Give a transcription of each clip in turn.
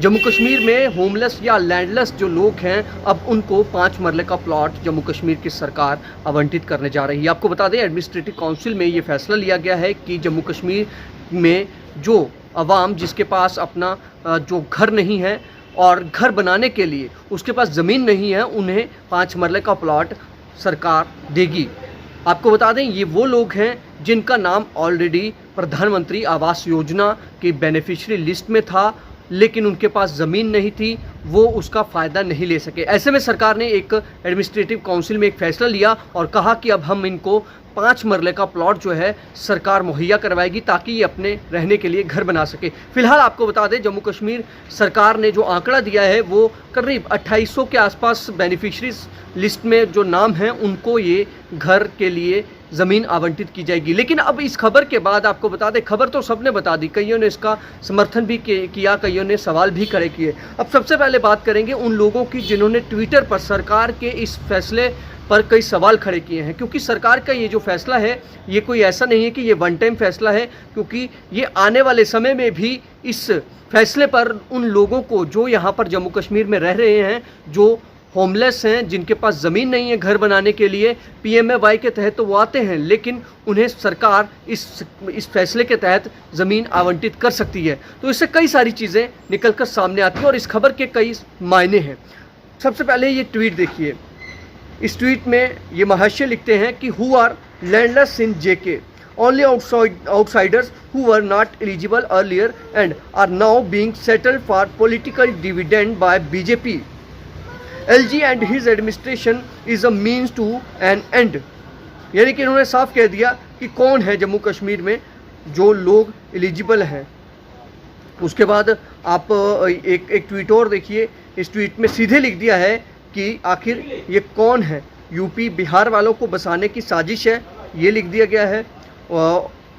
जम्मू कश्मीर में होमलेस या लैंडलेस जो लोग हैं अब उनको 5 मरले का प्लॉट जम्मू कश्मीर की सरकार आवंटित करने जा रही है। आपको बता दें एडमिनिस्ट्रेटिव काउंसिल में ये फैसला लिया गया है कि जम्मू कश्मीर में जो अवाम जिसके पास अपना जो घर नहीं है और घर बनाने के लिए उसके पास ज़मीन नहीं है उन्हें 5 मरले का प्लॉट सरकार देगी। आपको बता दें ये वो लोग हैं जिनका नाम ऑलरेडी प्रधानमंत्री आवास योजना की बेनिफिशियरी लिस्ट में था लेकिन उनके पास ज़मीन नहीं थी, वो उसका फ़ायदा नहीं ले सके। ऐसे में सरकार ने एक एडमिनिस्ट्रेटिव काउंसिल में एक फ़ैसला लिया और कहा कि अब हम इनको 5 मरले का प्लॉट जो है सरकार मुहैया करवाएगी ताकि ये अपने रहने के लिए घर बना सके। फिलहाल आपको बता दें जम्मू कश्मीर सरकार ने जो आंकड़ा दिया है वो करीब 2800 के आसपास बेनिफिशरीज लिस्ट में जो नाम हैं उनको ये घर के लिए ज़मीन आवंटित की जाएगी। लेकिन अब इस खबर के बाद आपको बता दें, खबर तो सबने बता दी, कईयों ने इसका समर्थन भी किया, कईयों ने सवाल भी खड़े किए। अब सबसे पहले बात करेंगे उन लोगों की जिन्होंने ट्विटर पर सरकार के इस फैसले पर कई सवाल खड़े किए हैं, क्योंकि सरकार का ये जो फैसला है ये कोई ऐसा नहीं है कि ये वन टाइम फैसला है, क्योंकि ये आने वाले समय में भी इस फैसले पर उन लोगों को जो यहाँ पर जम्मू कश्मीर में रह रहे हैं, जो होमलेस हैं, जिनके पास ज़मीन नहीं है घर बनाने के लिए, PMAY के तहत तो वो आते हैं लेकिन उन्हें सरकार इस फैसले के तहत ज़मीन आवंटित कर सकती है। तो इससे कई सारी चीज़ें निकलकर सामने आती हैं और इस खबर के कई मायने हैं। सबसे पहले ये ट्वीट देखिए। इस ट्वीट में ये महाशय लिखते हैं कि who are landless in JK, only outsiders who were not eligible earlier and are now being settled for political dividend by BJP. LG and his administration is a means to an end। यानी कि इन्होंने साफ कह दिया कि कौन है जम्मू कश्मीर में जो लोग एलिजिबल हैं। उसके बाद आप एक ट्वीट और देखिए। इस ट्वीट में सीधे लिख दिया है कि आखिर ये कौन है, यूपी बिहार वालों को बसाने की साजिश है, ये लिख दिया गया है।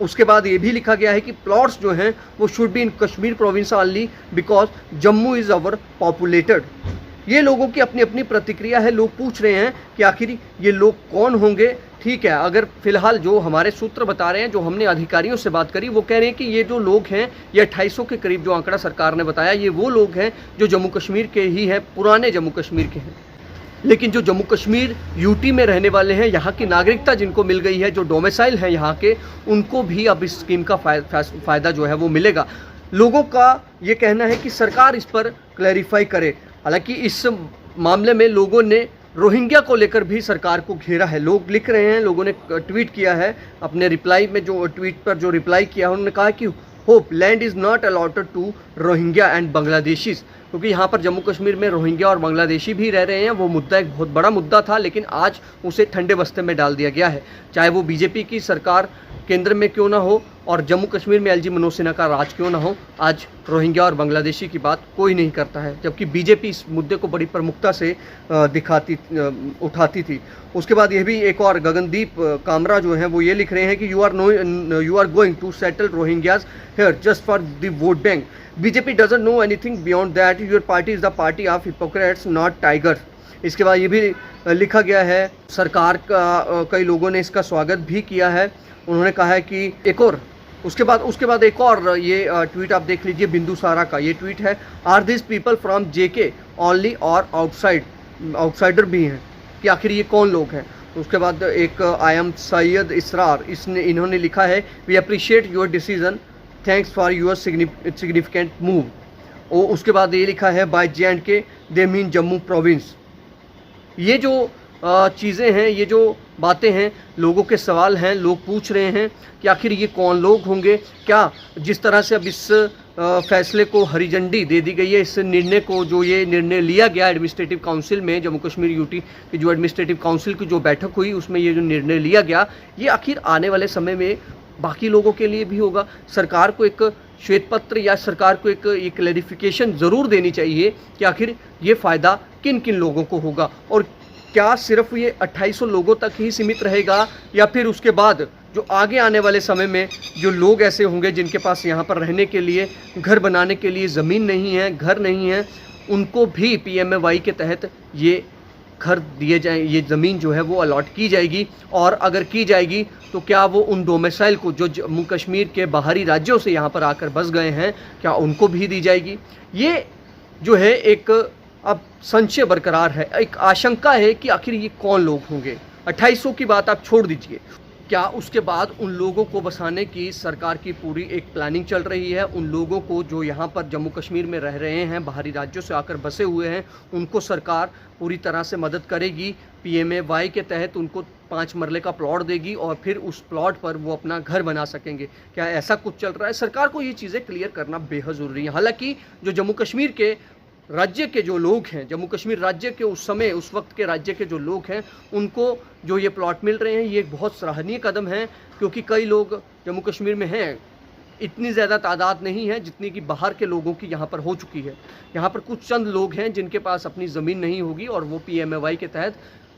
उसके बाद ये भी लिखा गया है कि प्लॉट्स जो हैं वो should be in Kashmir province only because Jammu is our populated. ये लोगों की अपनी अपनी प्रतिक्रिया है। लोग पूछ रहे हैं कि आखिर ये लोग कौन होंगे। ठीक है, अगर फिलहाल जो हमारे सूत्र बता रहे हैं, जो हमने अधिकारियों से बात करी, वो कह रहे हैं कि ये जो लोग हैं ये 2800 के करीब जो आंकड़ा सरकार ने बताया, ये वो लोग हैं जो जम्मू कश्मीर के ही हैं, पुराने जम्मू कश्मीर के हैं। लेकिन जो जम्मू कश्मीर यूटी में रहने वाले हैं, यहाँ की नागरिकता जिनको मिल गई है, जो डोमिसाइल हैं यहाँ के, उनको भी अब इस स्कीम का फ़ायदा जो है वो मिलेगा। लोगों का ये कहना है कि सरकार इस पर क्लैरिफाई करे। हालांकि इस मामले में लोगों ने रोहिंग्या को लेकर भी सरकार को घेरा है। लोग लिख रहे हैं, लोगों ने ट्वीट किया है अपने रिप्लाई में, जो ट्वीट पर जो रिप्लाई किया उन्होंने कहा कि hope land is not allotted to Rohingya and Bangladeshis, क्योंकि यहाँ पर जम्मू कश्मीर में रोहिंग्या और बांग्लादेशी भी रह रहे हैं। वो मुद्दा एक बहुत बड़ा मुद्दा था लेकिन आज उसे ठंडे बस्ते में डाल दिया गया है। चाहे वो BJP की सरकार केंद्र में क्यों ना हो और जम्मू कश्मीर में LG मनोज सिन्हा का राज क्यों ना हो, आज रोहिंग्या और बांग्लादेशी की बात कोई नहीं करता है, जबकि BJP इस मुद्दे को बड़ी प्रमुखता से उठाती थी। उसके बाद ये भी एक और गगनदीप कामरा जो हैं वो ये लिख रहे हैं कि you are going to settle Rohingyas here just for the vote bank. BJP doesn't know anything beyond that, your party is the party of hypocrites not tiger. इसके बाद ये भी लिखा गया है, सरकार का कई लोगों ने इसका स्वागत भी किया है। उन्होंने कहा है कि एक और उसके बाद एक और ये ट्वीट आप देख लीजिए बिंदुसारा का। ये ट्वीट है, are this people from JK only और आउटसाइडर भी हैं, कि आखिर ये कौन लोग हैं। उसके बाद एक आई एम सैयद इसरार, इन्होंने लिखा है, we appreciate your decision, thanks for your significant move. और उसके बाद ये लिखा है, by J&K they mean Jammu province. ये जो चीज़ें हैं, ये जो बातें हैं, लोगों के सवाल हैं, लोग पूछ रहे हैं कि आखिर ये कौन लोग होंगे। क्या जिस तरह से अब इस फैसले को हरी झंडी दे दी गई है, इस निर्णय को, जो ये निर्णय लिया गया एडमिनिस्ट्रेटिव काउंसिल में, जम्मू कश्मीर यूटी की जो एडमिनिस्ट्रेटिव काउंसिल की जो बैठक हुई उसमें ये जो निर्णय लिया गया, ये आखिर आने वाले समय में बाकी लोगों के लिए भी होगा। सरकार को एक श्वेत पत्र या सरकार को एक क्लैरिफिकेशन ज़रूर देनी चाहिए कि आखिर ये फ़ायदा किन किन लोगों को होगा और क्या सिर्फ ये 2800 लोगों तक ही सीमित रहेगा, या फिर उसके बाद जो आगे आने वाले समय में जो लोग ऐसे होंगे जिनके पास यहाँ पर रहने के लिए, घर बनाने के लिए ज़मीन नहीं है, घर नहीं है, उनको भी PMAY के तहत ये घर दिए जाए, ये ज़मीन जो है वो अलॉट की जाएगी। और अगर की जाएगी तो क्या वो उन डोमिसाइल को जो जम्मू कश्मीर के बाहरी राज्यों से यहाँ पर आकर बस गए हैं, क्या उनको भी दी जाएगी। ये जो है एक अब संशय बरकरार है, एक आशंका है कि आखिर ये कौन लोग होंगे। 2800 की बात आप छोड़ दीजिए, क्या उसके बाद उन लोगों को बसाने की सरकार की पूरी एक प्लानिंग चल रही है? उन लोगों को जो यहाँ पर जम्मू कश्मीर में रह रहे हैं, बाहरी राज्यों से आकर बसे हुए हैं, उनको सरकार पूरी तरह से मदद करेगी। पीएमएवाई के तहत उनको 5 मरले का प्लॉट देगी और फिर उस प्लॉट पर वो अपना घर बना सकेंगे। क्या ऐसा कुछ चल रहा है? सरकार को ये चीज़ें क्लियर करना बेहद ज़रूरी है। हालाँकि जो जम्मू कश्मीर के राज्य के जो लोग हैं, जम्मू कश्मीर राज्य के उस समय, उस वक्त के राज्य के जो लोग हैं, उनको जो ये प्लॉट मिल रहे हैं, ये एक बहुत सराहनीय कदम है, क्योंकि कई लोग जम्मू कश्मीर में हैं, इतनी ज़्यादा तादाद नहीं है जितनी कि बाहर के लोगों की यहाँ पर हो चुकी है। यहाँ पर कुछ चंद लोग हैं जिनके पास अपनी ज़मीन नहीं होगी और वो पीएमएवाई के तहत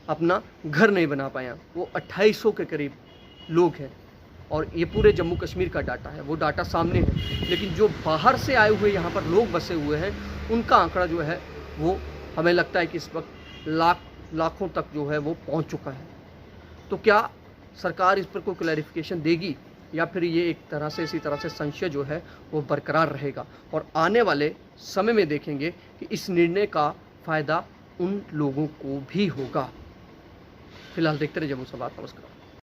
अपना घर नहीं बना पाया। वो 2800 के करीब लोग हैं और ये पूरे जम्मू कश्मीर का डाटा है, वो डाटा सामने है। लेकिन जो बाहर से आए हुए यहाँ पर लोग बसे हुए हैं, उनका आंकड़ा जो है वो हमें लगता है कि इस वक्त लाखों तक जो है वो पहुँच चुका है। तो क्या सरकार इस पर कोई क्लैरिफिकेशन देगी या फिर ये एक तरह से इसी तरह से संशय जो है वो बरकरार रहेगा? और आने वाले समय में देखेंगे कि इस निर्णय का फ़ायदा उन लोगों को भी होगा। फिलहाल देखते रहिए जम्मू संवाद। नमस्कार।